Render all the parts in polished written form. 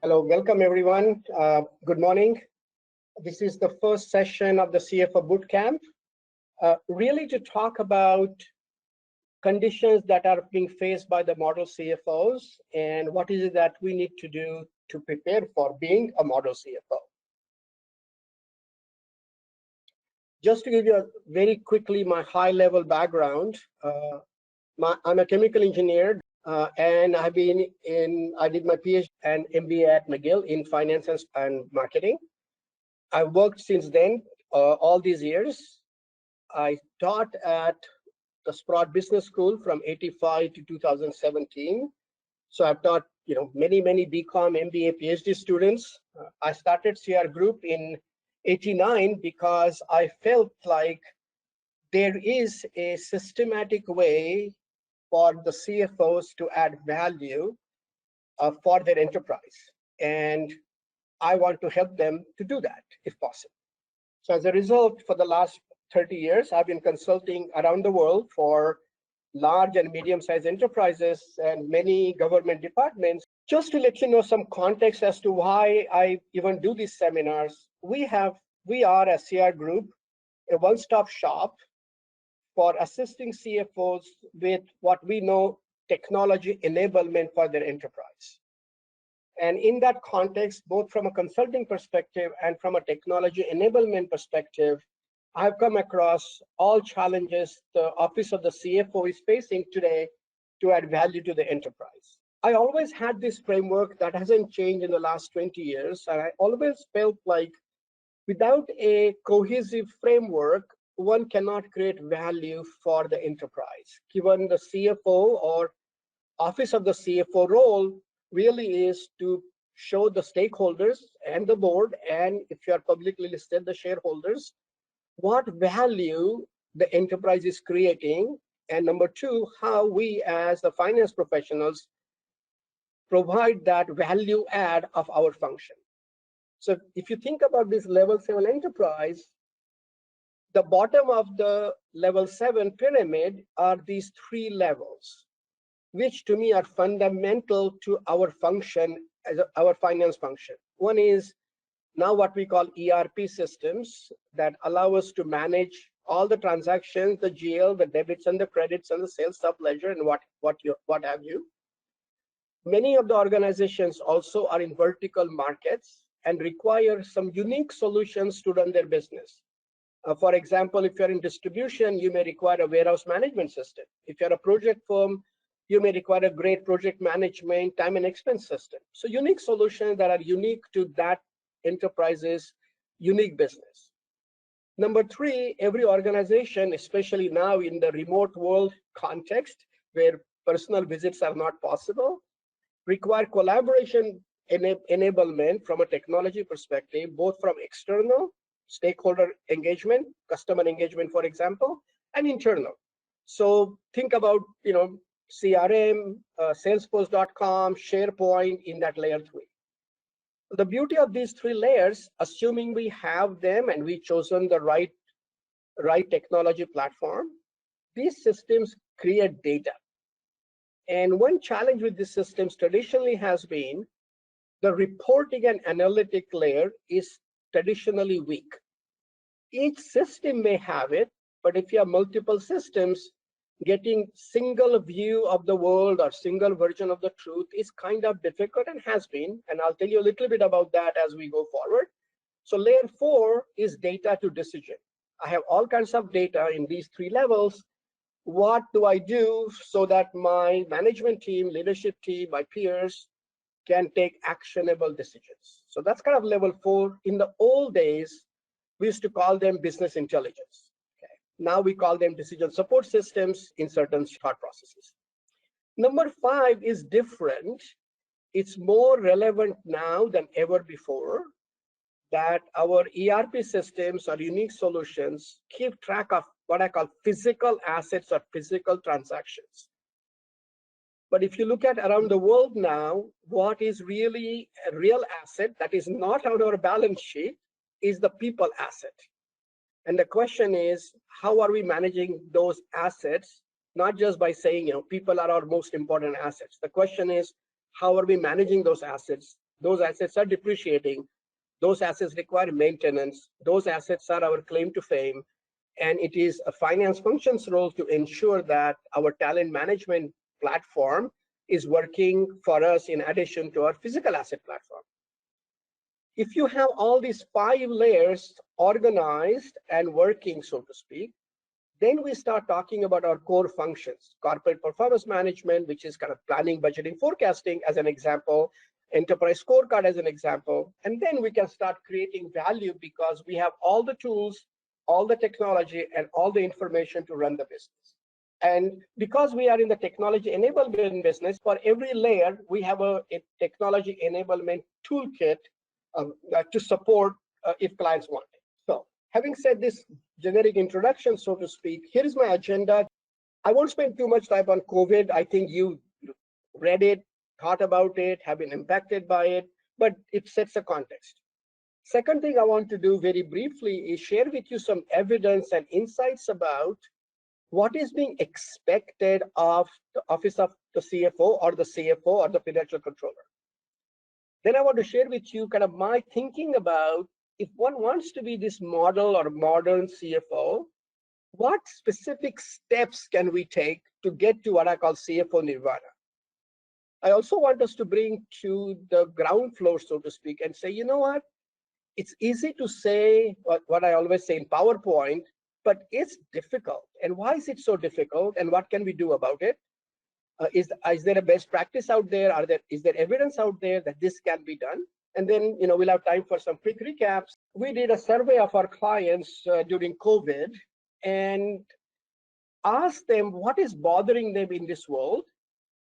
Hello, welcome everyone. Good morning. This is the first session of the CFO Bootcamp, really to talk about conditions that are being faced by the model CFOs and what is it that we need to do to prepare for being a model CFO. Just to give you very quickly my high-level background, I'm a chemical engineer. And I did my PhD and MBA at McGill in finance and marketing. I've worked since then, all these years. I taught at the Sprott Business School from 85 to 2017. So I've taught, many BCom, MBA, PhD students. I started CR Group in 89 because I felt like there is a systematic way for the CFOs to add value for their enterprise. And I want to help them to do that if possible. So as a result, for the last 30 years, I've been consulting around the world for large and medium-sized enterprises and many government departments. Just to let you know some context as to why I even do these seminars, we are a CR Group, a one-stop shop for assisting CFOs with what we know technology enablement for their enterprise. And in that context, both from a consulting perspective and from a technology enablement perspective, I've come across all challenges the office of the CFO is facing today to add value to the enterprise. I always had this framework that hasn't changed in the last 20 years. And I always felt like without a cohesive framework, one cannot create value for the enterprise. Given the CFO or office of the CFO role really is to show the stakeholders and the board, and if you are publicly listed, the shareholders, what value the enterprise is creating, and number two, how we as the finance professionals provide that value add of our function. So if you think about this level 7 enterprise, the bottom of the level 7 pyramid are these 3 levels, which to me are fundamental to our function, as our finance function. One is now what we call ERP systems that allow us to manage all the transactions, the GL, the debits and the credits and the sales sub-ledger and what have you. Many of the organizations also are in vertical markets and require some unique solutions to run their business. For example, if you're in distribution, you may require a warehouse management system. If you're a project firm, you may require a great project management, time and expense system. So unique solutions that are unique to that enterprise's unique business. Number 3, every organization, especially now in the remote world context where personal visits are not possible, require collaboration enablement from a technology perspective, both from external stakeholder engagement, customer engagement, for example, and internal. So think about, CRM, Salesforce.com, SharePoint in that layer 3. The beauty of these 3 layers, assuming we have them and we've chosen the right technology platform, these systems create data. And one challenge with these systems traditionally has been the reporting and analytic layer is traditionally weak. Each system may have it, but if you have multiple systems, getting single view of the world or single version of the truth is kind of difficult and has been, and I'll tell you a little bit about that as we go forward. So layer 4 is data to decision. I have all kinds of data in these 3 levels. What do I do so that my management team, leadership team, my peers can take actionable decisions? So that's kind of level 4. In the old days, we used to call them business intelligence. Okay. Now we call them decision support systems in certain thought processes. Number 5 is different. It's more relevant now than ever before that our ERP systems or unique solutions keep track of what I call physical assets or physical transactions. But if you look at around the world now, what is really a real asset that is not on our balance sheet is the people asset. And the question is, how are we managing those assets? Not just by saying, people are our most important assets. The question is, how are we managing those assets Those assets are depreciating. Those assets require maintenance. Those assets are our claim to fame. And it is a finance function's role to ensure that our talent management platform is working for us in addition to our physical asset platform. If you have all these 5 layers organized and working, so to speak, then we start talking about our core functions: corporate performance management, which is kind of planning, budgeting, forecasting as an example, enterprise scorecard as an example. And then we can start creating value because we have all the tools, all the technology, and all the information to run the business. And because we are in the technology enablement business, for every layer, we have a technology enablement toolkit to support if clients want it. So having said this generic introduction, so to speak, here's my agenda. I won't spend too much time on COVID. I think you read it, thought about it, have been impacted by it, but it sets a context. Second thing I want to do very briefly is share with you some evidence and insights about what is being expected of the office of the CFO or the CFO or the financial controller. Then I want to share with you kind of my thinking about if one wants to be this model or modern CFO, what specific steps can we take to get to what I call CFO Nirvana? I also want us to bring to the ground floor, so to speak, and say, you know what? It's easy to say what I always say in PowerPoint, but it's difficult. And why is it so difficult? And what can we do about it? Is there a best practice out there? Is there evidence out there that this can be done? And then, we'll have time for some quick recaps. We did a survey of our clients during COVID and asked them what is bothering them in this world.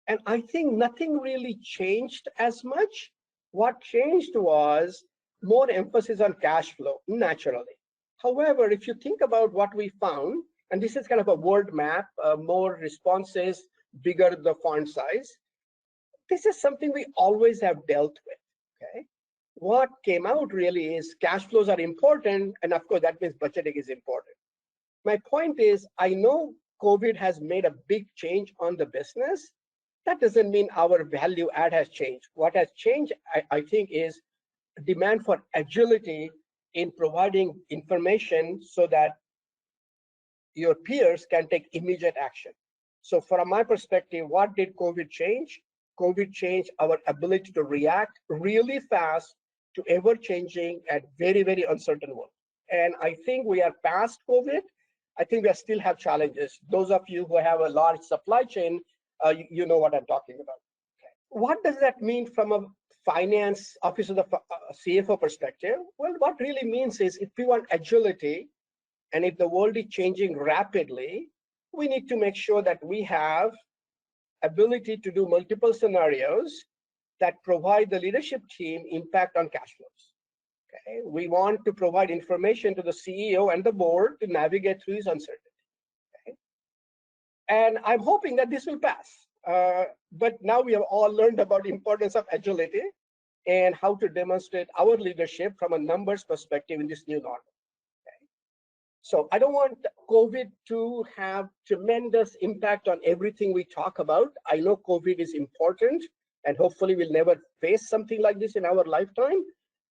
And I think nothing really changed as much. What changed was more emphasis on cash flow, naturally. However, if you think about what we found, and this is kind of a word map, more responses, bigger the font size. This is something we always have dealt with, okay? What came out really is cash flows are important, and of course that means budgeting is important. My point is, I know COVID has made a big change on the business. That doesn't mean our value add has changed. What has changed, I think, is demand for agility in providing information so that your peers can take immediate action. So from my perspective, what did COVID change? COVID changed our ability to react really fast to ever-changing and very, very uncertain world. And I think we are past COVID. I think we still have challenges. Those of you who have a large supply chain, you know what I'm talking about. Okay. What does that mean from a finance office of the CFO perspective? Well, what really means is if we want agility, and if the world is changing rapidly, we need to make sure that we have ability to do multiple scenarios that provide the leadership team impact on cash flows. Okay? We want to provide information to the CEO and the board to navigate through this uncertainty. Okay? And I'm hoping that this will pass. But now we have all learned about the importance of agility and how to demonstrate our leadership from a numbers perspective in this new normal. So I don't want COVID to have tremendous impact on everything we talk about. I know COVID is important, and hopefully we'll never face something like this in our lifetime.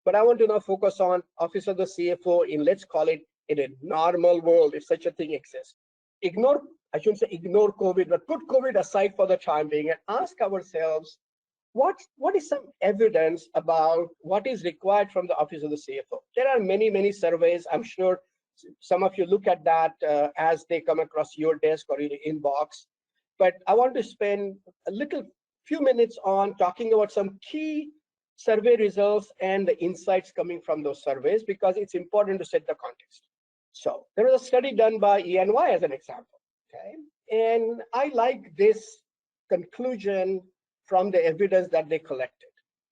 But I want to now focus on Office of the CFO in, let's call it, in a normal world, if such a thing exists. I shouldn't say ignore COVID, but put COVID aside for the time being and ask ourselves, what is some evidence about what is required from the Office of the CFO? There are many, many surveys. I'm sure some of you look at that as they come across your desk or your inbox. But I want to spend a few minutes on talking about some key survey results and the insights coming from those surveys, because it's important to set the context. So there was a study done by E&Y as an example, okay? And I like this conclusion from the evidence that they collected,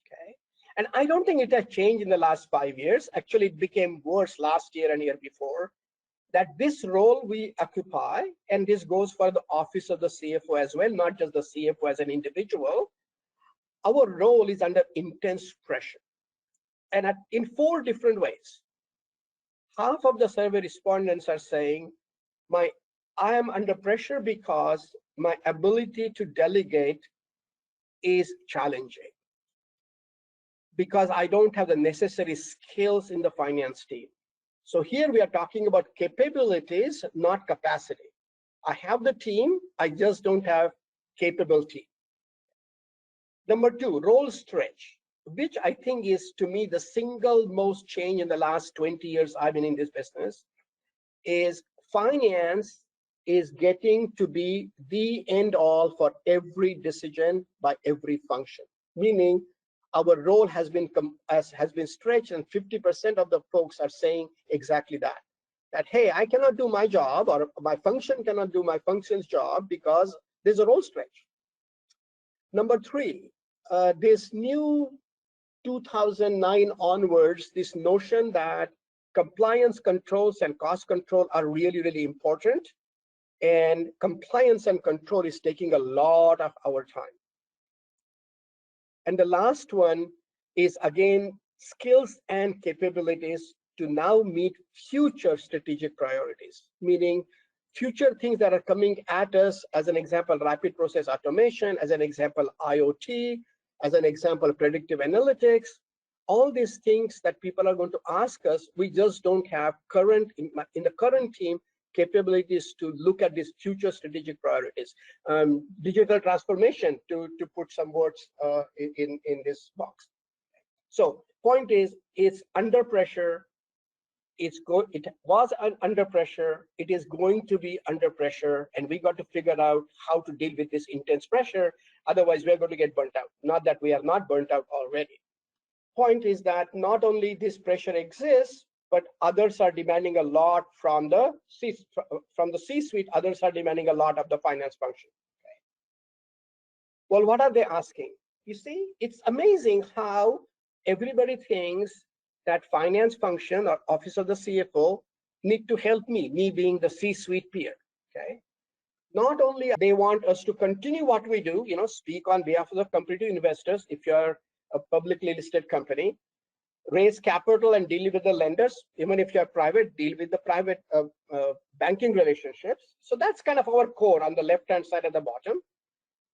okay? And I don't think it has changed in the last 5 years. Actually, it became worse last year and year before, that this role we occupy, and this goes for the office of the CFO as well, not just the CFO as an individual, our role is under intense pressure, and in 4 different ways. Half of the survey respondents are saying, I am under pressure because my ability to delegate is challenging. because I don't have the necessary skills in the finance team. So here we are talking about capabilities, not capacity. I have the team, I just don't have capability. Number two, role stretch, which I think is, to me, the single most change in the last 20 years I've been in this business, is finance is getting to be the end all for every decision by every function. Meaning our role has been stretched, and 50% of the folks are saying exactly that. That, hey, I cannot do my job, or my function cannot do my function's job because there's a role stretch. Number three, this new 2009 onwards, this notion that compliance controls and cost control are really, really important. And compliance and control is taking a lot of our time. And the last one is, again, skills and capabilities to now meet future strategic priorities, meaning future things that are coming at us. As an example, rapid process automation, as an example, IoT, as an example, predictive analytics. All these things that people are going to ask us, we just don't have in the current team capabilities to look at these future strategic priorities. Digital transformation, to put some words in this box. So point is, it's under pressure. It was under pressure. It is going to be under pressure, and we got to figure out how to deal with this intense pressure. Otherwise, we're going to get burnt out. Not that we are not burnt out already. Point is that not only this pressure exists, but others are demanding a lot from the C-suite. Others are demanding a lot of the finance function. Okay. Well, what are they asking? You see, it's amazing how everybody thinks that finance function or office of the CFO need to help me being the C-suite peer. Okay. Not only they want us to continue what we do, speak on behalf of the company to investors, if you're a publicly listed company, raise capital and deal with the lenders. Even if you're private, deal with the private banking relationships. So that's kind of our core on the left-hand side at the bottom.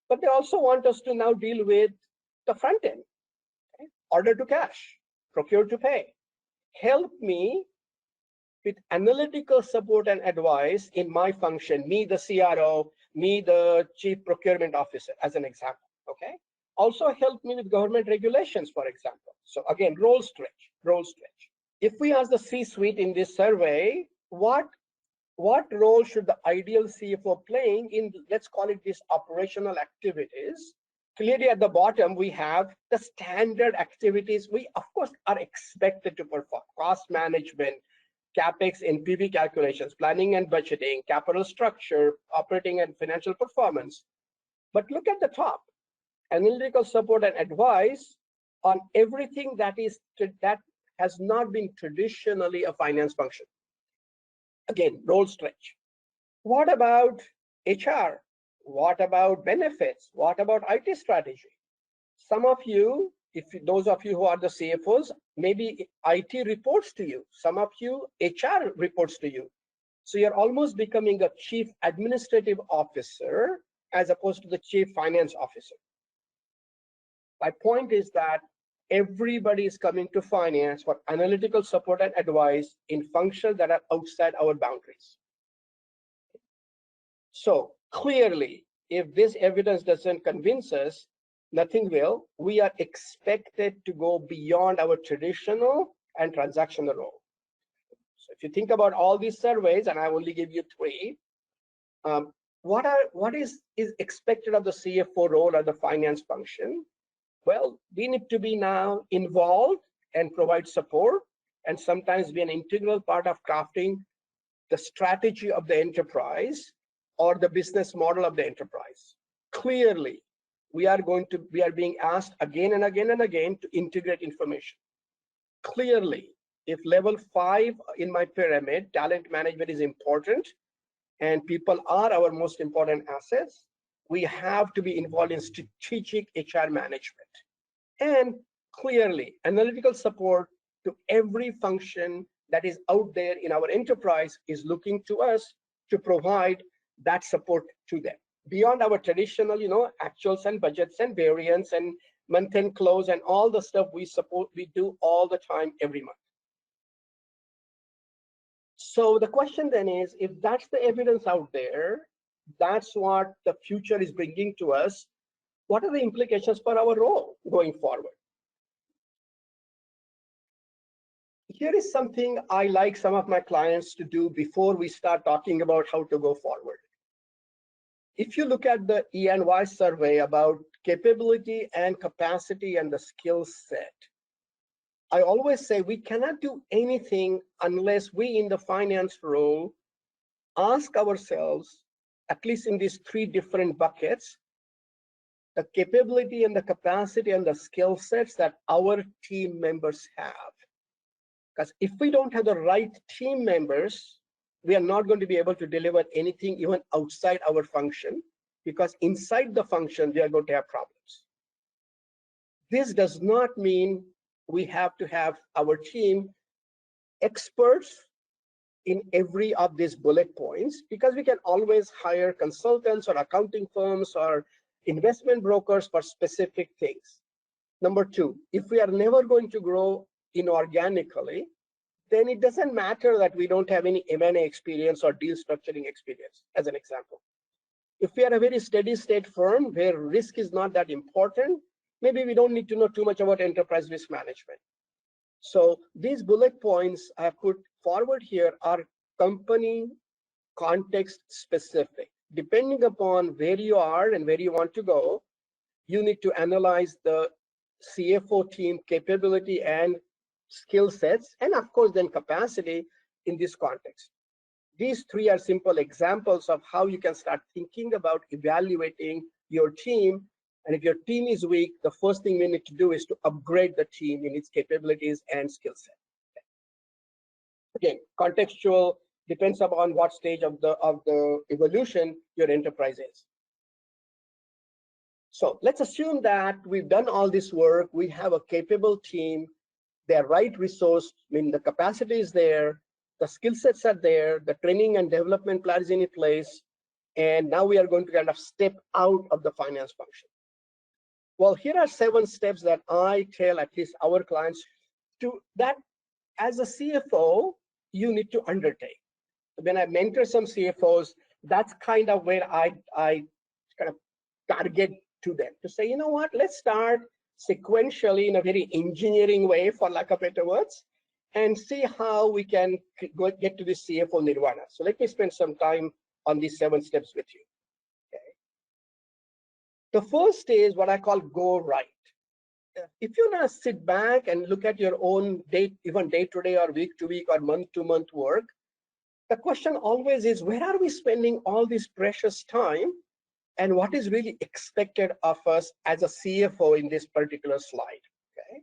But they also want us to now deal with the front end. Okay? Order to cash, procure to pay. Help me with analytical support and advice in my function, me the CRO, me the chief procurement officer, as an example. Okay. Also help me with government regulations, for example. So again, role stretch. If we ask the C-suite in this survey, what role should the ideal CFO playing in, let's call it, these operational activities? Clearly at the bottom, we have the standard activities we, of course, are expected to perform: cost management, CapEx and PV calculations, planning and budgeting, capital structure, operating and financial performance. But look at the top: analytical support and advice on everything that has not been traditionally a finance function. Again, role stretch. What about HR? What about benefits? What about IT strategy? Some of you, those of you who are the CFOs, maybe IT reports to you. Some of you, HR reports to you. So you're almost becoming a chief administrative officer as opposed to the chief finance officer. My point is that everybody is coming to finance for analytical support and advice in functions that are outside our boundaries. So clearly, if this evidence doesn't convince us, nothing will. We are expected to go beyond our traditional and transactional role. So if you think about all these surveys, and I only give you three, what is expected of the CFO role or the finance function? Well, we need to be now involved and provide support, and sometimes be an integral part of crafting the strategy of the enterprise or the business model of the enterprise. Clearly, we are being asked again and again and again to integrate information. Clearly, if level 5 in my pyramid, talent management, is important, and people are our most important assets, we have to be involved in strategic HR management. And clearly, analytical support to every function that is out there in our enterprise is looking to us to provide that support to them. Beyond our traditional, actuals and budgets and variance and month-end close, and all the stuff we do all the time every month. So the question then is, if that's the evidence out there, that's what the future is bringing to us, what are the implications for our role going forward? Here is something I like some of my clients to do before we start talking about how to go forward. If you look at the E&Y survey about capability and capacity and the skill set, I always say we cannot do anything unless we in the finance role ask ourselves, at least in these three different buckets, the capability and the capacity and the skill sets that our team members have. Because if we don't have the right team members, we are not going to be able to deliver anything even outside our function, because inside the function, we are going to have problems. This does not mean we have to have our team experts in every of these bullet points, because we can always hire consultants or accounting firms or investment brokers for specific things. Number two, if we are never going to grow inorganically, then it doesn't matter that we don't have any M&A experience or deal structuring experience, as an example. If we are a very steady state firm where risk is not that important, maybe we don't need to know too much about enterprise risk management. So these bullet points I have put forward here are company context specific. Depending upon where you are and where you want to go, you need to analyze the CFO team capability and skill sets, and of course then capacity in this context. These three are simple examples of how you can start thinking about evaluating your team. And if your team is weak, the first thing we need to do is to upgrade the team in its capabilities and skill set. Again, contextual depends upon what stage of the evolution your enterprise is. So let's assume that we've done all this work, we have a capable team, they're right resource, I mean the capacity is there, the skill sets are there, the training and development plan is in place, and now we are going to kind of step out of the finance function. Well, here are 7 steps that I tell at least our clients to, that as a CFO, you need to undertake. When I mentor some CFOs, that's kind of where I kind of target to them to say, you know what, let's start sequentially in a very engineering way, for lack of better words, and see how we can get to this CFO Nirvana. So let me spend some time on these 7 steps with you. Okay. The first is what I call go right. If you now sit back and look at your own even day-to-day or week-to-week or month-to-month work, the question always is, where are we spending all this precious time, and what is really expected of us as a CFO in this particular slide? Okay.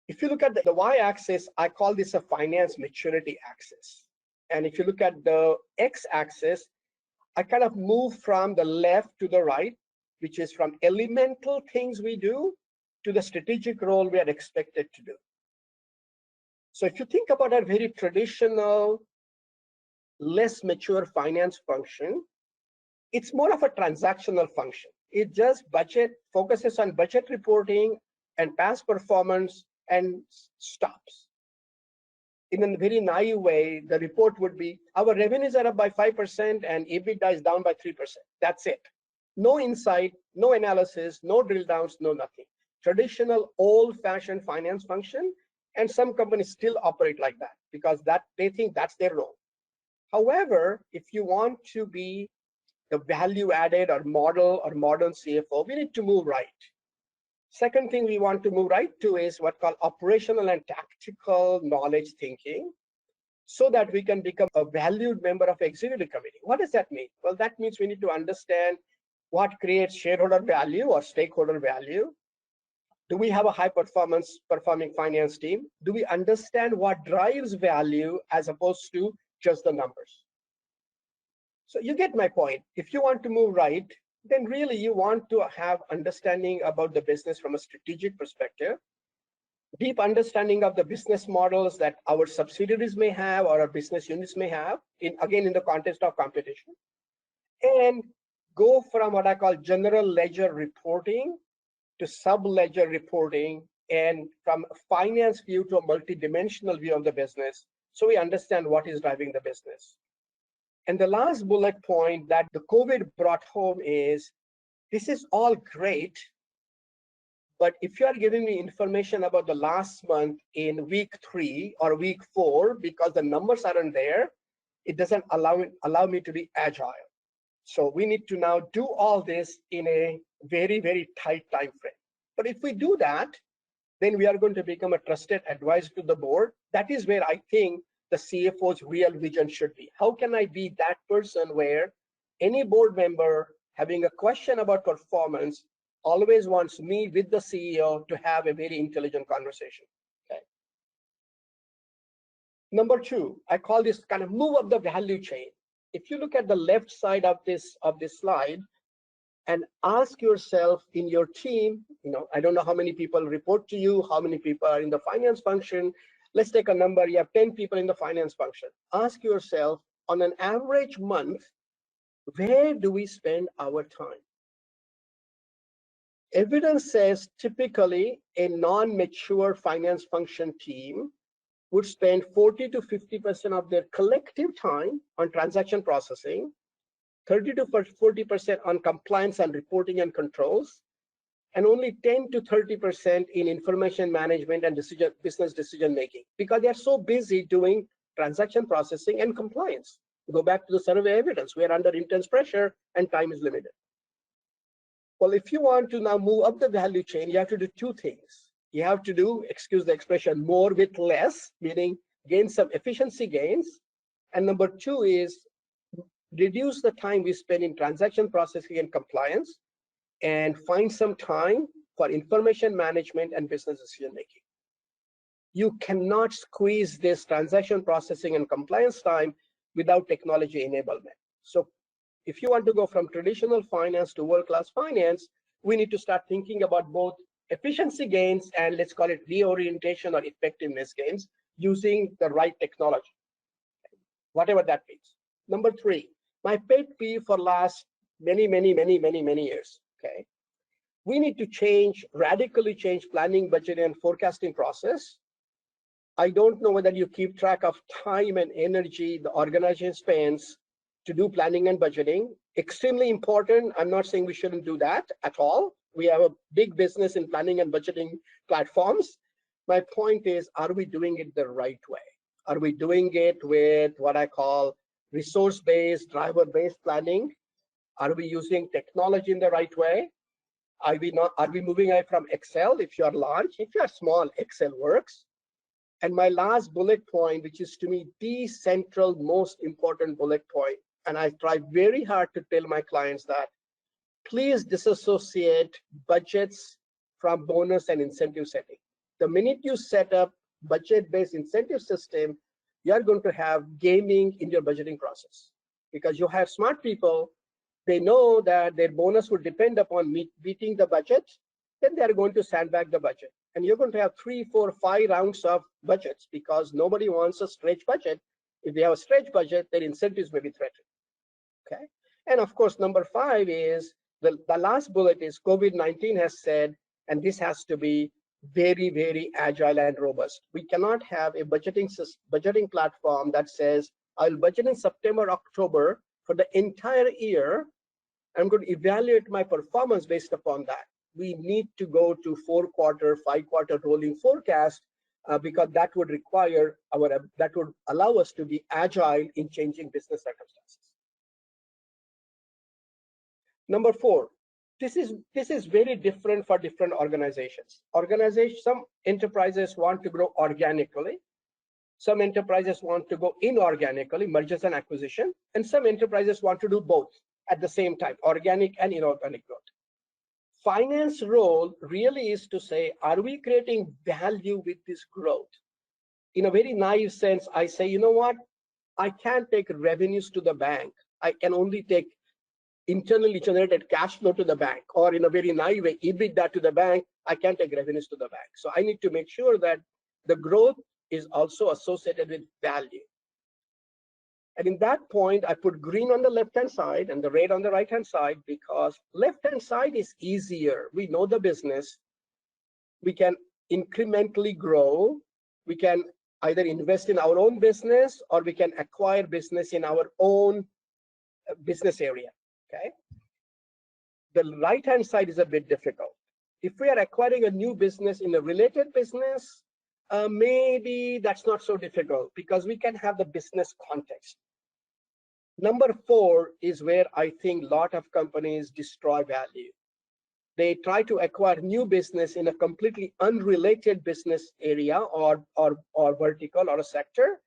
If you look at the y-axis, I call this a finance maturity axis. And if you look at the x-axis, I kind of move from the left to the right, which is from elemental things we do to the strategic role we are expected to do. So if you think about a very traditional, less mature finance function, it's more of a transactional function. It just focuses on budget reporting and past performance and stops. In a very naive way, the report would be, our revenues are up by 5% and EBITDA is down by 3%. That's it. No insight, no analysis, no drill downs, no nothing. Traditional old-fashioned finance function, and some companies still operate like that because they think that's their role. However, if you want to be the value-added or model or modern CFO, we need to move right. Second thing we want to move right to is what called operational and tactical knowledge thinking, so that we can become a valued member of executive committee. What does that mean? Well, that means we need to understand what creates shareholder value or stakeholder value. Do we have a high performing finance team? Do we understand what drives value as opposed to just the numbers? So you get my point. If you want to move right, then really you want to have understanding about the business from a strategic perspective, deep understanding of the business models that our subsidiaries may have or our business units may have, again in the context of competition, and go from what I call general ledger reporting to sub-ledger reporting, and from a finance view to a multi-dimensional view of the business, so we understand what is driving the business. And the last bullet point that the COVID brought home is, this is all great, but if you are giving me information about the last month in week 3 or week 4, because the numbers aren't there, it doesn't allow me to be agile. So we need to now do all this in a very, very tight time frame. But if we do that, then we are going to become a trusted advisor to the board. That is where I think the CFO's real vision should be. How can I be that person where any board member having a question about performance always wants me with the CEO to have a very intelligent conversation? Okay. Number 2, I call this kind of move up the value chain. If you look at the left side of this slide and ask yourself in your team, I don't know how many people report to you, how many people are in the finance function. Let's take a number. You have 10 people in the finance function. Ask yourself, on an average month, where do we spend our time? Evidence says typically a non-mature finance function team would spend 40 to 50% of their collective time on transaction processing, 30 to 40% on compliance and reporting and controls, and only 10 to 30% in information management and business decision making, because they're so busy doing transaction processing and compliance. Go back to the survey evidence. We are under intense pressure and time is limited. Well, if you want to now move up the value chain, you have to do 2 things. You have to do, excuse the expression, more with less, meaning gain some efficiency gains. And number 2 is reduce the time we spend in transaction processing and compliance, and find some time for information management and business decision making. You cannot squeeze this transaction processing and compliance time without technology enablement. So if you want to go from traditional finance to world-class finance, we need to start thinking about both efficiency gains and, let's call it, reorientation or effectiveness gains using the right technology, whatever that means. Number 3, my pet peeve for last many years. Okay, we need to radically change planning, budgeting, and forecasting process. I don't know whether you keep track of time and energy the organization spends to do planning and budgeting. Extremely important. I'm not saying we shouldn't do that at all. We have a big business in planning and budgeting platforms. My point is, are we doing it the right way? Are we doing it with what I call resource-based, driver-based planning? Are we using technology in the right way? Are we moving away from Excel? If you are large, if you are small, Excel works. And my last bullet point, which is to me the central most important bullet point, and I try very hard to tell my clients that, please disassociate budgets from bonus and incentive setting. The minute you set up budget-based incentive system, you are going to have gaming in your budgeting process, because you have smart people. They know that their bonus would depend upon beating the budget, then they are going to sandbag the budget. And you're going to have 3, 4, 5 rounds of budgets, because nobody wants a stretch budget. If they have a stretch budget, their incentives may be threatened. Okay. And of course, number 5 is the last bullet is COVID-19 has said, and this has to be very, very agile and robust. We cannot have a budgeting platform that says, I'll budget in September, October for the entire year. I'm going to evaluate my performance based upon that. We need to go to 4-quarter, 5-quarter rolling forecast, because that would allow us to be agile in changing business circumstances. Number 4, this is very different for different organizations. Some enterprises want to grow organically. Some enterprises want to go inorganically, mergers and acquisition, and some enterprises want to do both at the same time, organic and inorganic growth. Finance role really is to say, are we creating value with this growth? In a very naive sense, I say, you know what? I can't take revenues to the bank. I can only take internally generated cash flow to the bank, or in a very naive way, EBITDA to the bank. I can't take revenues to the bank. So I need to make sure that the growth is also associated with value. And in that point, I put green on the left-hand side and the red on the right-hand side, because left-hand side is easier. We know the business. We can incrementally grow. We can either invest in our own business, or we can acquire business in our own business area, okay? The right-hand side is a bit difficult. If we are acquiring a new business in a related business, maybe that's not so difficult, because we can have the business context. Number 4 is where I think a lot of companies destroy value. They try to acquire new business in a completely unrelated business area or vertical or a sector,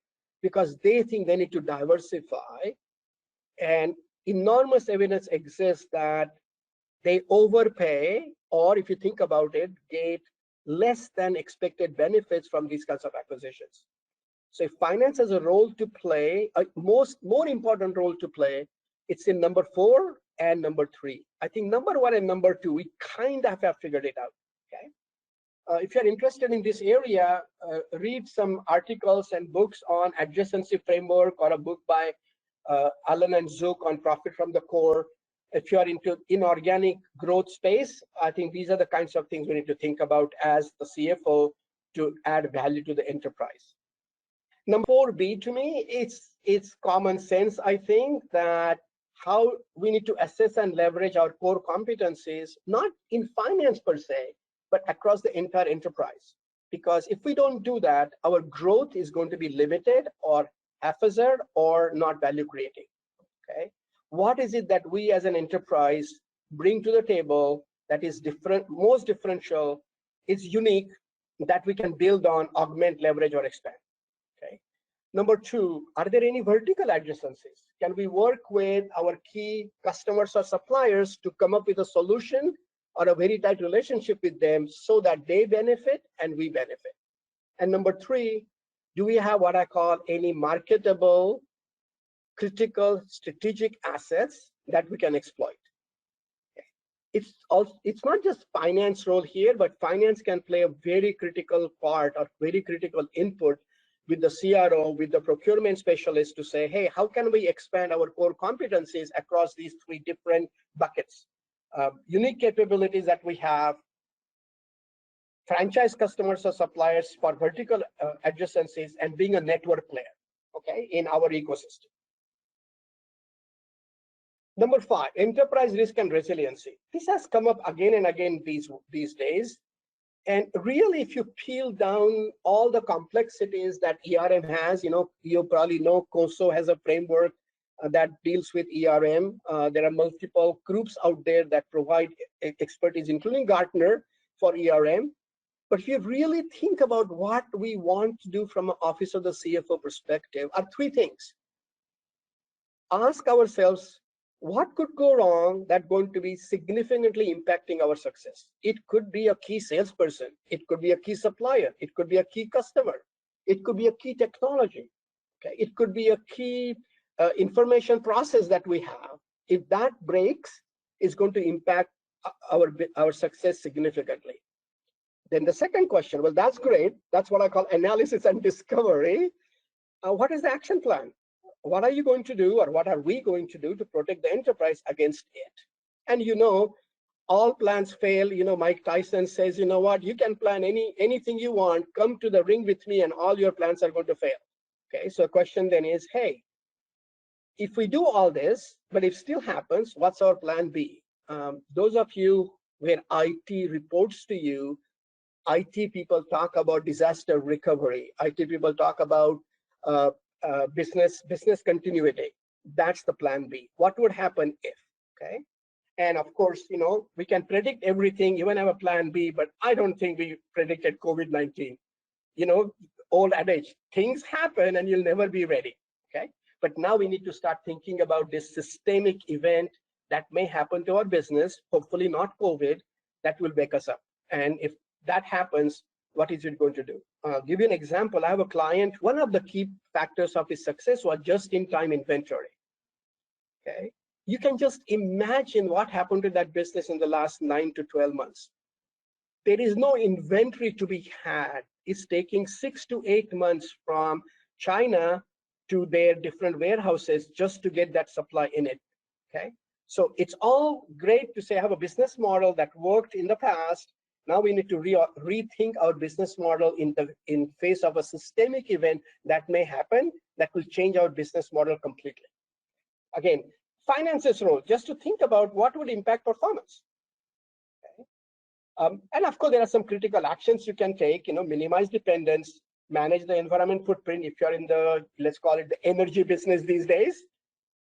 because they think they need to diversify. And enormous evidence exists that they overpay, or if you think about it, get less than expected benefits from these kinds of acquisitions. So if finance has a role to play, a more important role to play, it's in number 4 and number 3. I think number 1 and number 2, we kind of have figured it out, okay? If you're interested in this area, read some articles and books on adjacency framework, or a book by Allen and Zook on profit from the core. If you're into inorganic growth space, I think these are the kinds of things we need to think about as the CFO to add value to the enterprise. Number 4B, to me, it's common sense. I think that how we need to assess and leverage our core competencies, not in finance per se, but across the entire enterprise. Because if we don't do that, our growth is going to be limited or haphazard or not value creating, okay? What is it that we as an enterprise bring to the table that is different, most differential, is unique, that we can build on, augment, leverage, or expand, okay? Number 2, are there any vertical adjacencies? Can we work with our key customers or suppliers to come up with a solution or a very tight relationship with them so that they benefit and we benefit? And number 3, do we have what I call any marketable, critical, strategic assets that we can exploit? Okay. It's not just finance role here, but finance can play a very critical part or very critical input with the CRO, with the procurement specialist, to say, hey, how can we expand our core competencies across these 3 different buckets? Unique capabilities that we have, franchise customers or suppliers for vertical adjacencies, and being a network player, okay, in our ecosystem. Number 5, enterprise risk and resiliency. This has come up again and again these days. And really, if you peel down all the complexities that ERM has, you probably know COSO has a framework that deals with ERM. There are multiple groups out there that provide expertise, including Gartner, for ERM. But if you really think about what we want to do from an office of the CFO perspective, are 3 things. Ask ourselves, what could go wrong that's going to be significantly impacting our success? It could be a key salesperson. It could be a key supplier. It could be a key customer. It could be a key technology. Okay? It could be a key information process that we have. If that breaks, it's going to impact our success significantly. Then the second question, well, that's great. That's what I call analysis and discovery. What is the action plan? What are you going to do, or what are we going to do to protect the enterprise against it? And all plans fail. Mike Tyson says, you know what, you can plan anything you want, come to the ring with me, and all your plans are going to fail. Okay, so the question then is, hey, if we do all this, but if still happens, what's our plan B? Those of you where IT reports to you, IT people talk about disaster recovery. IT people talk about business continuity. That's the plan B. What would happen if? Okay. And of course, we can predict everything, even have a plan B, but I don't think we predicted COVID-19. Old adage, things happen and you'll never be ready. Okay. But now we need to start thinking about this systemic event that may happen to our business, hopefully not COVID, that will wake us up. And if that happens, what is it going to do? I'll give you an example. I have a client, one of the key factors of his success was just-in-time inventory. Okay. You can just imagine what happened to that business in the last 9 to 12 months. There is no inventory to be had. It's taking 6 to 8 months from China to their different warehouses just to get that supply in it. Okay, so it's all great to say I have a business model that worked in the past. Now we need to rethink our business model in face of a systemic event that may happen that will change our business model completely. Again, finances role, just to think about what would impact performance. Okay. And of course, there are some critical actions you can take, minimize dependence, manage the environment footprint if you're in the, let's call it the energy business these days.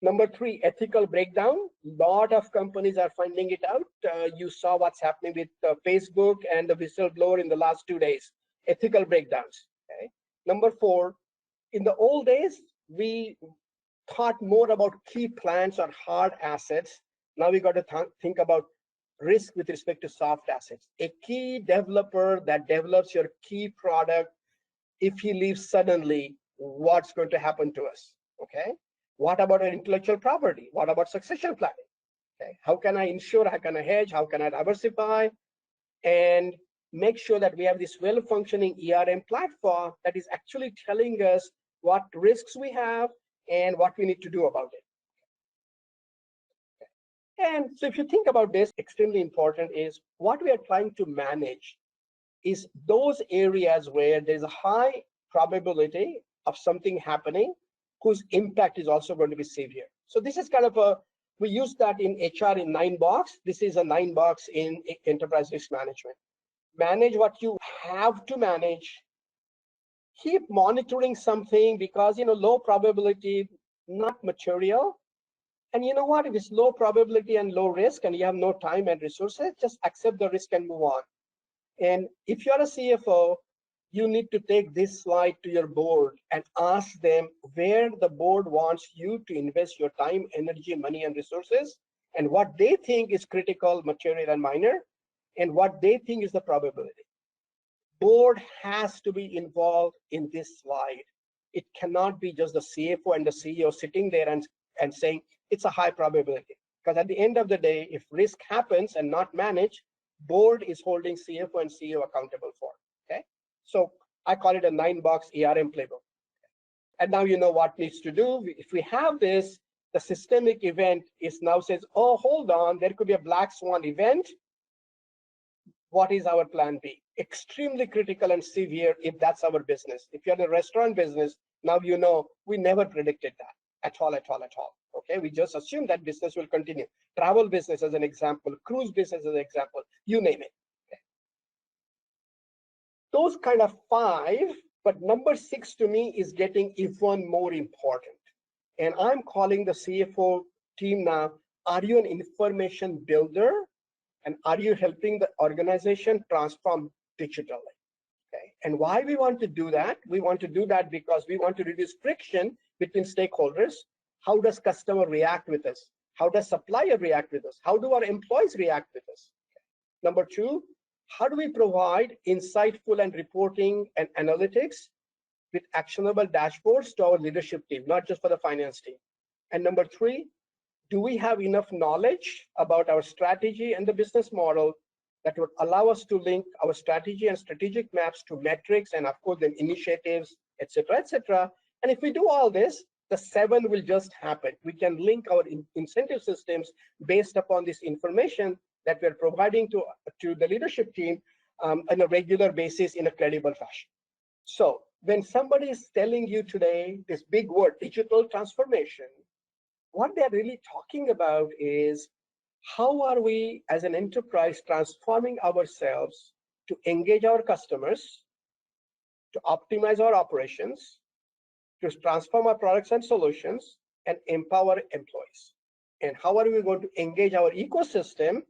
Number 3, ethical breakdown. A lot of companies are finding it out. You saw what's happening with Facebook and the whistleblower in the last 2 days. Ethical breakdowns. Okay. Number 4, in the old days, we thought more about key plants or hard assets. Now we got to think about risk with respect to soft assets. A key developer that develops your key product, if he leaves suddenly, what's going to happen to us? Okay. What about our intellectual property? What about succession planning? Okay. How can I insure? How can I hedge? How can I diversify? And make sure that we have this well-functioning ERM platform that is actually telling us what risks we have and what we need to do about it. Okay. And so if you think about this, extremely important is what we are trying to manage is those areas where there's a high probability of something happening whose impact is also going to be severe. So this is kind of we use that in HR in 9 box. This is a 9 box in enterprise risk management. Manage what you have to manage. Keep monitoring something because, low probability, not material. And you know what? If it's low probability and low risk and you have no time and resources, just accept the risk and move on. And if you're a CFO, you need to take this slide to your board and ask them where the board wants you to invest your time, energy, money, and resources, and what they think is critical, material, and minor, and what they think is the probability. Board has to be involved in this slide. It cannot be just the CFO and the CEO sitting there and saying it's a high probability. Because at the end of the day, if risk happens and not managed, board is holding CFO and CEO accountable for. Okay, so I call it a 9 box ERM playbook. And now you know what needs to do. If we have this, the systemic event is now says, oh, hold on, there could be a black swan event. What is our plan B? Extremely critical and severe if that's our business. If you're in a restaurant business, now you know we never predicted that at all. Okay, we just assume that business will continue. Travel business as an example, cruise business as an example, you name it. Okay. Those kind of 5, but number 6 to me is getting even more important. And I'm calling the CFO team now, are you an information builder? And are you helping the organization transform digitally? Okay. And why we want to do that? We want to do that because we want to reduce friction between stakeholders. How does customer react with us? How does supplier react with us? How do our employees react with us? Okay. Number 2, how do we provide insightful and reporting and analytics with actionable dashboards to our leadership team, not just for the finance team? And number 3, do we have enough knowledge about our strategy and the business model that would allow us to link our strategy and strategic maps to metrics and, of course, then initiatives, et cetera, and if we do all this, the 7 will just happen. We can link our incentive systems based upon this information that we're providing to the leadership team on a regular basis in a credible fashion. So when somebody is telling you today this big word, digital transformation, what they're really talking about is how are we as an enterprise transforming ourselves to engage our customers, to optimize our operations, to transform our products and solutions, and empower employees. And how are we going to engage our ecosystem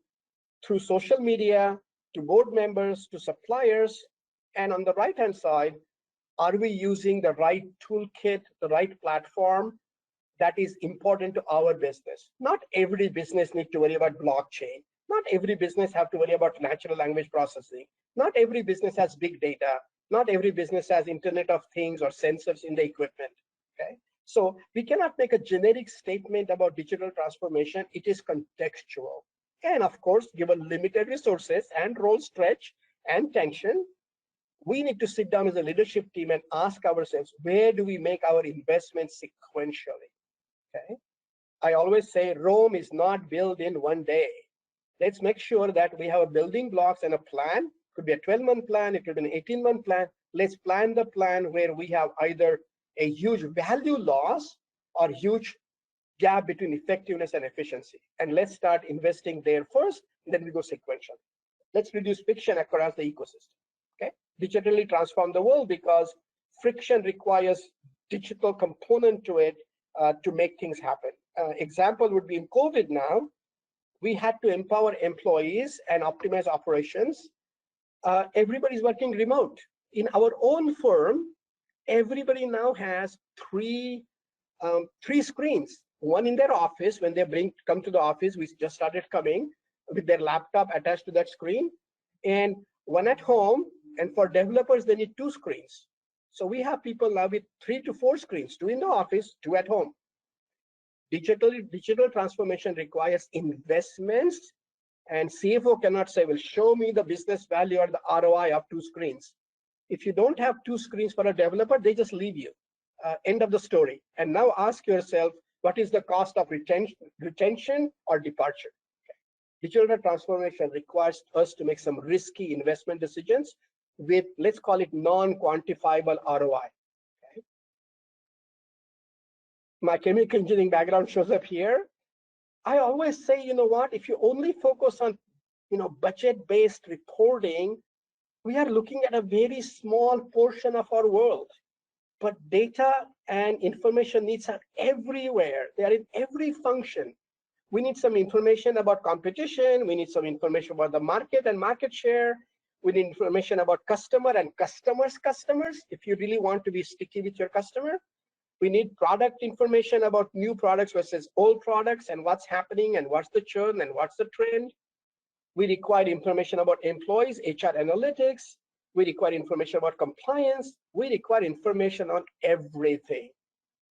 through social media, to board members, to suppliers, and on the right-hand side, are we using the right toolkit, the right platform that is important to our business? Not every business needs to worry about blockchain. Not every business have to worry about natural language processing. Not every business has big data. Not every business has Internet of Things or sensors in the equipment. Okay, so we cannot make a generic statement about digital transformation. It is contextual. And of course, given limited resources and role stretch and tension, we need to sit down as a leadership team and ask ourselves, where do we make our investments sequentially? Okay. I always say Rome is not built in one day. Let's make sure that we have a building blocks and a plan. It could be a 12-month plan, it could be an 18-month plan. Let's plan the plan where we have either a huge value loss or huge gap between effectiveness and efficiency. And let's start investing there first, and then we go sequential. Let's reduce friction across the ecosystem. Okay, digitally transform the world, because friction requires digital component to it to make things happen. Example would be in COVID now, we had to empower employees and optimize operations. Everybody's working remote. In our own firm, everybody now has three screens. One in their office, when they come to the office, we just started coming with their laptop attached to that screen, and one at home. And for developers, they need 2 screens. So we have people now with 3 to 4 screens, 2 in the office, 2 at home. Digital transformation requires investments, and CFO cannot say, well, show me the business value or the ROI of 2 screens. If you don't have 2 screens for a developer, they just leave you. End of the story. And now ask yourself, what is the cost of retention or departure? Okay. Digital transformation requires us to make some risky investment decisions with, let's call it, non-quantifiable ROI. Okay. My chemical engineering background shows up here. I always say, you know what, if you only focus on, budget-based reporting, we are looking at a very small portion of our world. But data and information needs are everywhere. They are in every function. We need some information about competition. We need some information about the market and market share. We need information about customer and customers. If you really want to be sticky with your customer, we need product information about new products versus old products and what's happening and what's the churn and what's the trend. We require information about employees, HR analytics. We require information about compliance. We require information on everything.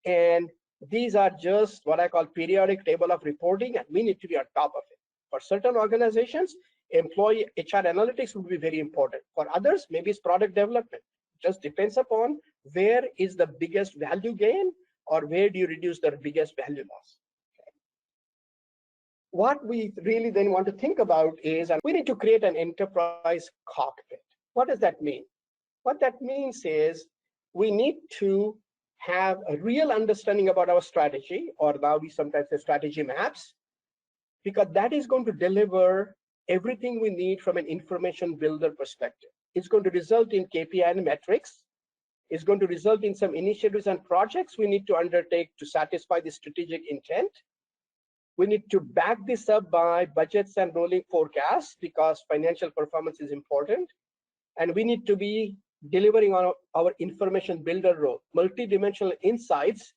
And these are just what I call periodic table of reporting, and we need to be on top of it. For certain organizations, employee HR analytics would be very important. For others, maybe it's product development. It just depends upon where is the biggest value gain or where do you reduce the biggest value loss. Okay. What we really then want to think about is, and we need to create an enterprise cockpit. What does that mean? What that means is we need to have a real understanding about our strategy, or now we sometimes say strategy maps, because that is going to deliver everything we need from an information builder perspective. It's going to result in KPI and metrics. It's going to result in some initiatives and projects we need to undertake to satisfy the strategic intent. We need to back this up by budgets and rolling forecasts, because financial performance is important. And we need to be delivering on our information builder role, multidimensional insights,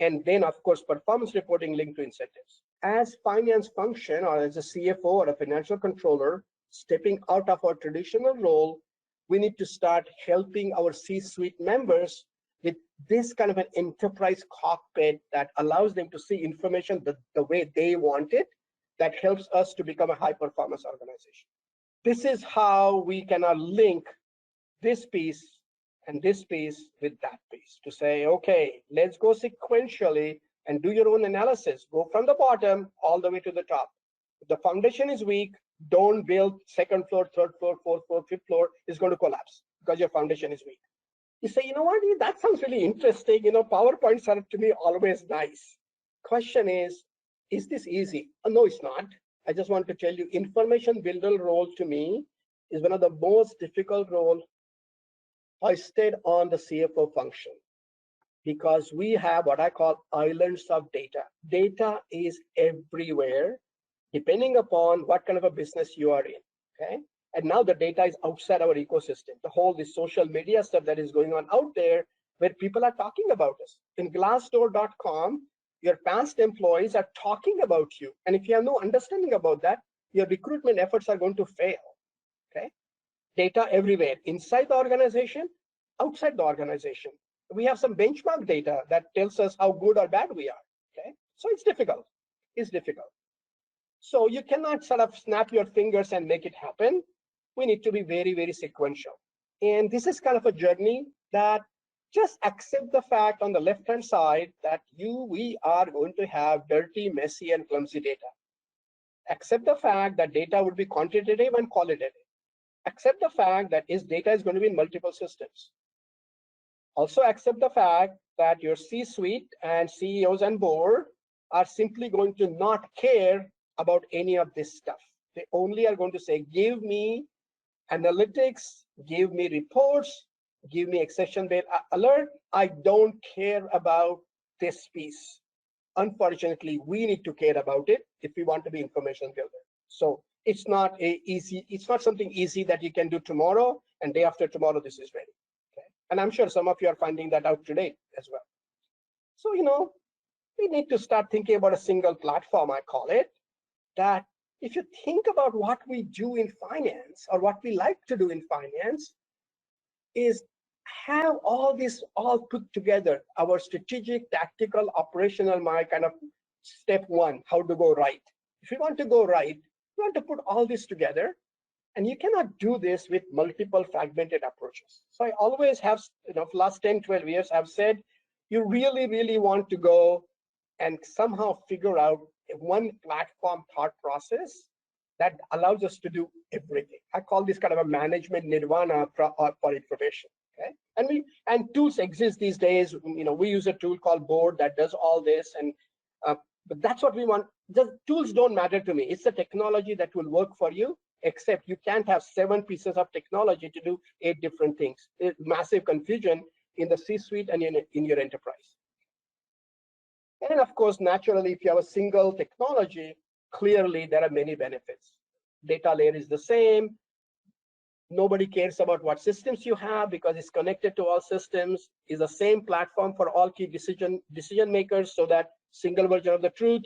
and then, of course, performance reporting linked to incentives. As finance function, or as a CFO or a financial controller, stepping out of our traditional role, we need to start helping our C-suite members with this kind of an enterprise cockpit that allows them to see information the way they want it, that helps us to become a high-performance organization. This is how we can link this piece and this piece with that piece to say, okay, let's go sequentially and do your own analysis. Go from the bottom all the way to the top. If the foundation is weak, don't build second floor, third floor, fourth floor, fifth floor. It's going to collapse because your foundation is weak. You say, you know what, that sounds really interesting. PowerPoints are to me always nice. Question is this easy? No, it's not. I just want to tell you, information builder role to me is one of the most difficult roles hoisted on the CFO function, because we have what I call islands of data. Data is everywhere, depending upon what kind of a business you are in, okay? And now the data is outside our ecosystem. This social media stuff that is going on out there, where people are talking about us. In Glassdoor.com, your past employees are talking about you. And if you have no understanding about that, your recruitment efforts are going to fail, okay? Data everywhere, inside the organization, outside the organization. We have some benchmark data that tells us how good or bad we are, okay? So it's difficult. So you cannot sort of snap your fingers and make it happen. We need to be very, very sequential. And this is kind of a journey that just accept the fact on the left-hand side that we are going to have dirty, messy, and clumsy data. Accept the fact that data would be quantitative and qualitative. Accept the fact that this data is going to be in multiple systems. Also accept the fact that your C-suite and CEOs and board are simply going to not care about any of this stuff. They only are going to say, give me analytics, give me reports, give me exception-based alert. I don't care about this piece. Unfortunately, we need to care about it if we want to be information builder. So it's not something easy that you can do tomorrow and day after tomorrow this is ready. Okay? And I'm sure some of you are finding that out today as well. So, we need to start thinking about a single platform, I call it, that if you think about what we do in finance or what we like to do in finance is have all this all put together, our strategic, tactical, operational, my kind of step one, how to go right. If you want to go right, you want to put all this together, and you cannot do this with multiple fragmented approaches. So I always have, for the last 10, 12 years, I've said, you really, really want to go and somehow figure out one platform thought process that allows us to do everything. I call this kind of a management nirvana for information. Okay, and tools exist these days. We use a tool called Board that does all this, and but that's what we want. The tools don't matter to me. It's the technology that will work for you. Except you can't have 7 pieces of technology to do 8 different things. There's massive confusion in the C-suite and in your enterprise. And of course, naturally, if you have a single technology, clearly there are many benefits. Data layer is the same. Nobody cares about what systems you have because it's connected to all systems. Is the same platform for all key decision makers, so that single version of the truth,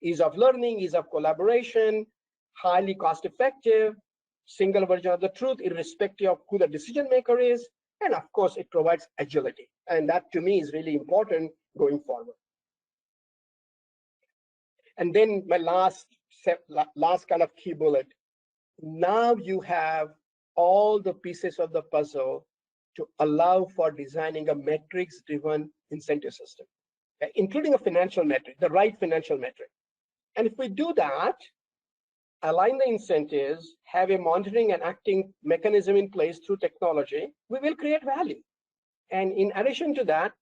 ease of learning, ease of collaboration, highly cost effective, single version of the truth irrespective of who the decision maker is. And of course, it provides agility. And that to me is really important going forward. And then my last kind of key bullet. Now you have all the pieces of the puzzle to allow for designing a metrics-driven incentive system, okay? Including a financial metric, the right financial metric. And if we do that, align the incentives, have a monitoring and acting mechanism in place through technology, we will create value. And in addition to that,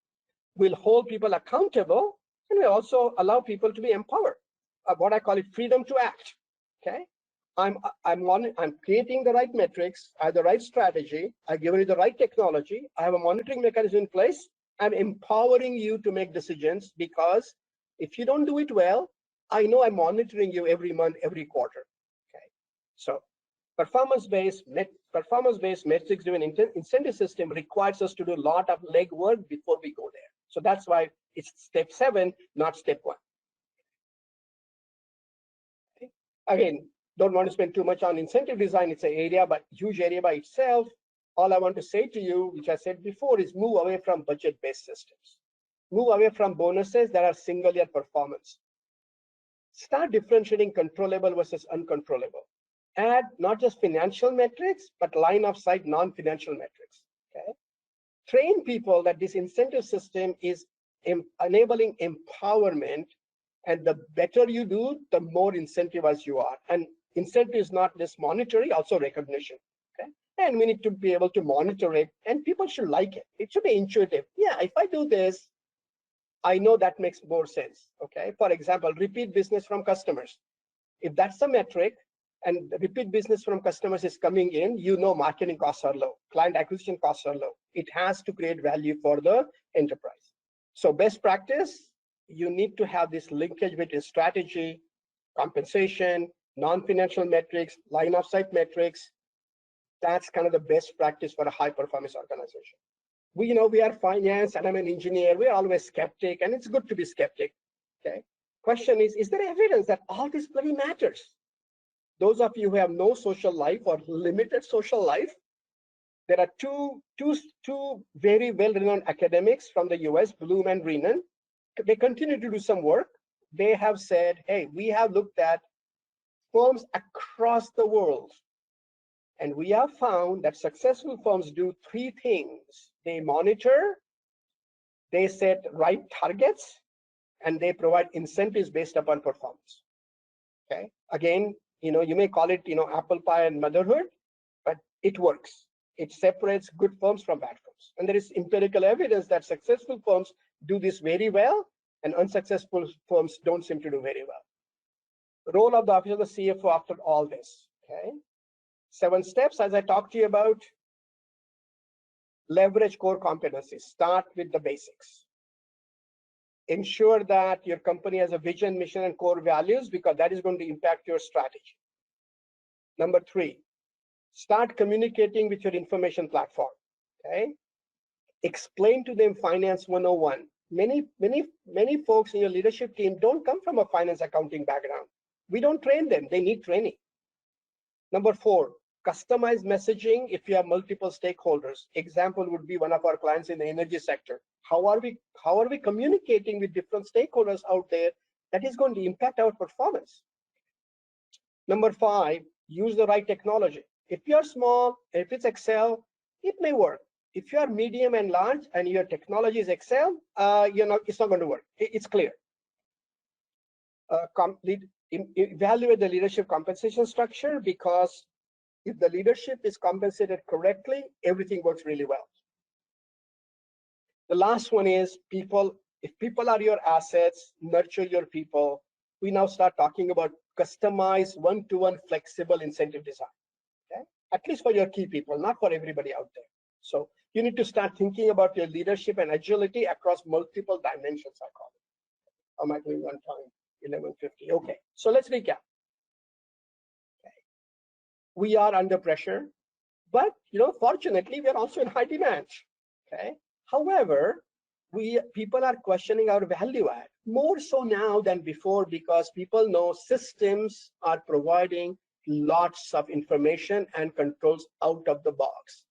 we'll hold people accountable, and we also allow people to be empowered. What I call it freedom to act. Okay, I'm creating the right metrics, I have the right strategy, I've given you the right technology, I have a monitoring mechanism in place. I'm empowering you to make decisions, because if you don't do it well, I know I'm monitoring you every month, every quarter. Okay, so performance-based metrics-driven incentive system requires us to do a lot of legwork before we go there. So that's why it's step 7, not step 1. Okay. Again, don't want to spend too much on incentive design. It's an area, but huge area by itself. All I want to say to you, which I said before, is move away from budget-based systems. Move away from bonuses that are single-year performance. Start differentiating controllable versus uncontrollable. Add not just financial metrics, but line of sight non-financial metrics. Okay? Train people that this incentive system is enabling empowerment, and the better you do, the more incentivized you are. And incentive is not just monetary, also recognition. Okay? And we need to be able to monitor it, and people should like it. It should be intuitive. Yeah, if I do this, I know that makes more sense. Okay, for example, repeat business from customers. If that's the metric, and repeat business from customers is coming in, marketing costs are low, client acquisition costs are low. It has to create value for the enterprise. So best practice, you need to have this linkage between strategy, compensation, non-financial metrics, line of sight metrics. That's kind of the best practice for a high performance organization. We are finance, and I'm an engineer. We're always skeptic, and it's good to be skeptic. Okay. Question is there evidence that all this bloody matters? Those of you who have no social life or limited social life, there are two very well-renowned academics from the US, Bloom and Renan. They continue to do some work. They have said, hey, we have looked at firms across the world, And we have found that successful firms do three things. They monitor, they set right targets, and they provide incentives based upon performance. Okay. Again, you may call it, apple pie and motherhood, but it works. It separates good firms from bad firms. And there is empirical evidence that successful firms do this very well, and unsuccessful firms don't seem to do very well. The role of the office of the CFO after all this. Okay. 7 steps, as I talked to you about. Leverage core competencies. Start with the basics. Ensure that your company has a vision, mission, and core values, because that is going to impact your strategy. Number 3, start communicating with your information platform. Okay. Explain to them Finance 101. Many folks in your leadership team don't come from a finance accounting background. We don't train them. They need training. Number 4, customize messaging if you have multiple stakeholders. Example would be one of our clients in the energy sector. How are we communicating with different stakeholders out there that is going to impact our performance? Number 5, use the right technology. If you're small, if it's Excel, it may work. If you are medium and large and your technology is Excel, it's not going to work. It's clear. Evaluate the leadership compensation structure, because if the leadership is compensated correctly, everything works really well. The last one is people. If people are your assets, nurture your people. We now start talking about customized one-to-one flexible incentive design. Okay? At least for your key people, not for everybody out there. So you need to start thinking about your leadership and agility across multiple dimensions, I call it. How am I doing on time? 11:50. Okay, so let's recap. Okay. We are under pressure, but fortunately, we are also in high demand. Okay. However, people are questioning our value add more so now than before, because people know systems are providing lots of information and controls out of the box.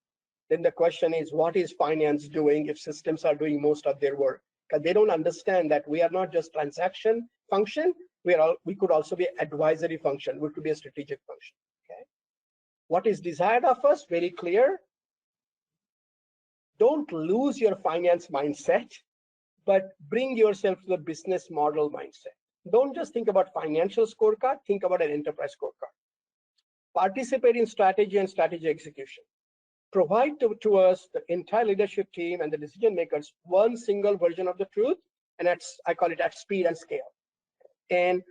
Then the question is, what is finance doing if systems are doing most of their work? Because they don't understand that we are not just transaction function, we could also be advisory function, we could be a strategic function. Okay. What is desired of us? Very clear. Don't lose your finance mindset, but bring yourself to the business model mindset. Don't just think about financial scorecard, think about an enterprise scorecard. Participate in strategy and strategy execution. Provide to us, the entire leadership team and the decision makers, one single version of the truth, and I call it at speed and scale. And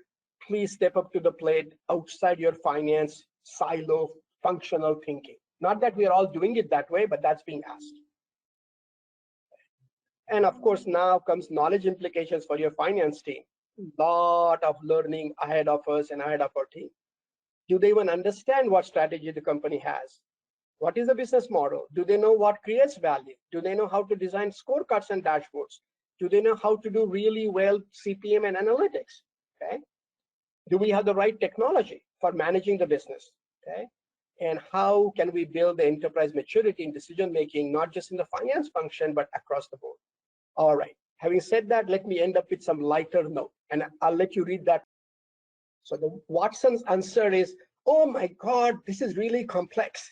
please step up to the plate outside your finance silo functional thinking. Not that we are all doing it that way, but that's being asked. And of course, now comes knowledge implications for your finance team. Lot of learning ahead of us and ahead of our team. Do they even understand what strategy the company has? What is the business model? Do they know what creates value? Do they know how to design scorecards and dashboards? Do they know how to do really well CPM and analytics? Okay. Do we have the right technology for managing the business? Okay. And how can we build the enterprise maturity in decision making, not just in the finance function, but across the board? All right. Having said that, let me end up with some lighter note, and I'll let you read that. So the Watson's answer is, oh my God, this is really complex.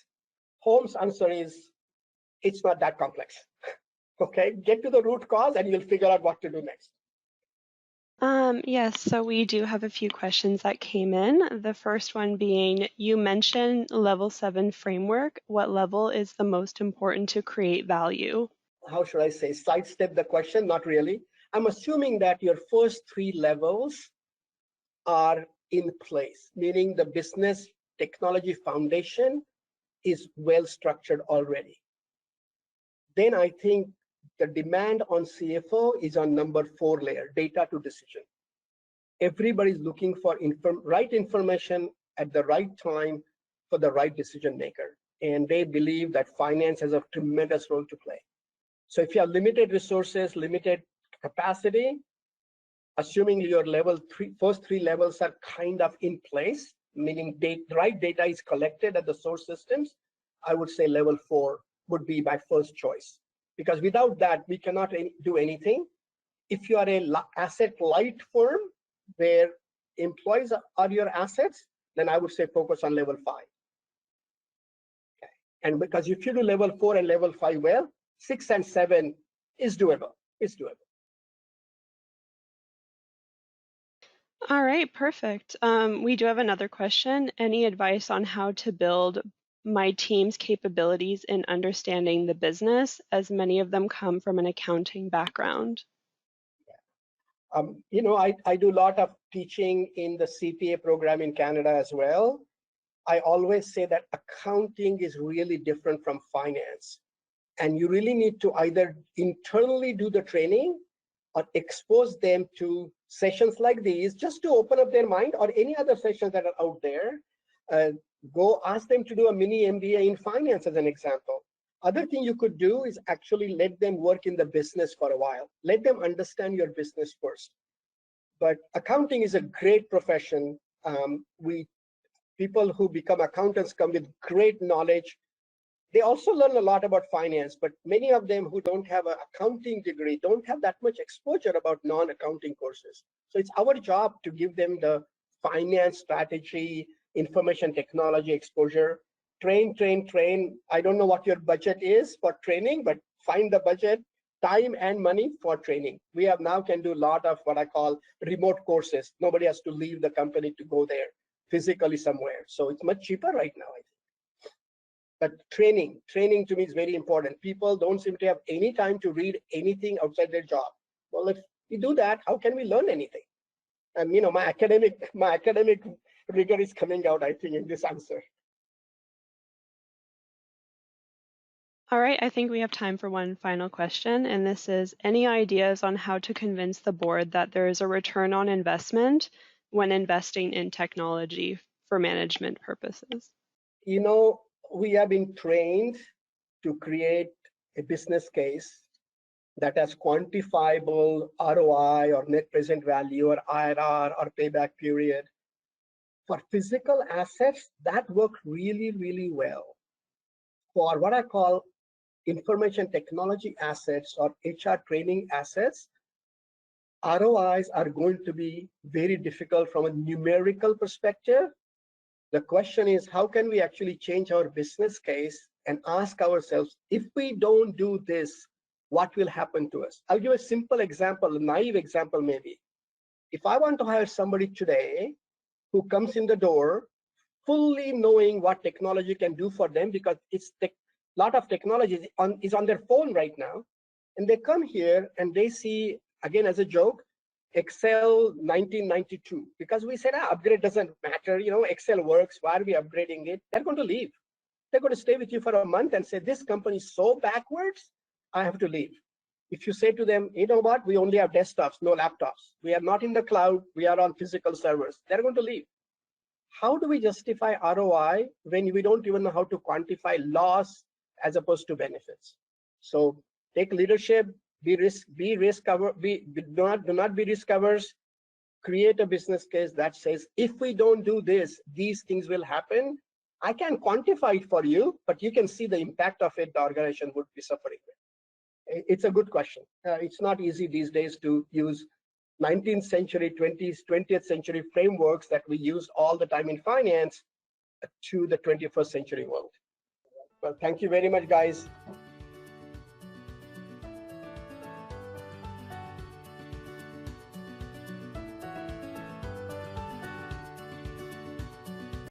Holmes' answer is, it's not that complex. Okay, get to the root cause and you'll figure out what to do next. Yes, so we do have a few questions that came in. The first one being, you mentioned level 7 framework. What level is the most important to create value? How should I say, sidestep the question? Not really. I'm assuming that your first 3 levels are in place, meaning the business technology foundation is well structured already. Then I think the demand on CFO is on number 4 layer, data to decision. Everybody's looking for right information at the right time for the right decision maker. And they believe that finance has a tremendous role to play. So if you have limited resources, limited capacity, assuming your first 3 levels are kind of in place, meaning the right data is collected at the source systems, I would say level 4 would be my first choice. Because without that, we cannot do anything. If you are an asset light firm where employees are your assets, then I would say focus on level 5. And because if you do level 4 and level 5 well, 6 and 7 is doable. It's doable. All right, perfect. We do have another question. Any advice on how to build my team's capabilities in understanding the business, as many of them come from an accounting background? I do a lot of teaching in the CPA program in Canada as well. I always say that accounting is really different from finance. And you really need to either internally do the training or expose them to sessions like these just to open up their mind, or any other sessions that are out there. Go ask them to do a mini MBA in finance as an example. Other thing you could do is actually let them work in the business for a while. Let them understand your business first. But accounting is a great profession. People who become accountants come with great knowledge. They also learn a lot about finance, but many of them who don't have an accounting degree don't have that much exposure about non-accounting courses. So it's our job to give them the finance strategy, information technology exposure. Train. I don't know what your budget is for training, but find the budget, time and money for training. We have now can do a lot of what I call remote courses. Nobody has to leave the company to go there physically somewhere. So it's much cheaper right now, I think. But training to me is very important. People don't seem to have any time to read anything outside their job. Well, if we do that, how can we learn anything? And my academic rigor is coming out, I think, in this answer. All right, I think we have time for one final question, and this is, any ideas on how to convince the board that there is a return on investment when investing in technology for management purposes? We have been trained to create a business case that has quantifiable ROI or net present value or IRR or payback period. For physical assets, that worked really, really well. For what I call information technology assets or HR training assets, ROIs are going to be very difficult from a numerical perspective. The question is, how can we actually change our business case and ask ourselves, if we don't do this, what will happen to us? I'll give a simple example, a naive example maybe. If I want to hire somebody today who comes in the door fully knowing what technology can do for them, because it's a lot of technology is on their phone right now, and they come here and they see, again as a joke, Excel 1992, because we said upgrade doesn't matter, Excel works, why are we upgrading it? They're going to leave. They're going to stay with you for a month and say, this company is so backwards, I have to leave. If you say to them, you know what, we only have desktops, no laptops, we are not in the cloud, we are on physical servers, they're going to leave. How do we justify ROI when we don't even know how to quantify loss as opposed to benefits? So take leadership, do not be risk averse. Create a business case that says, if we don't do this, these things will happen. I can quantify it for you, but you can see the impact of it the organization would be suffering with. It's a good question. It's not easy these days to use 19th century, 20th century frameworks that we use all the time in finance to the 21st century world. Well, thank you very much, guys.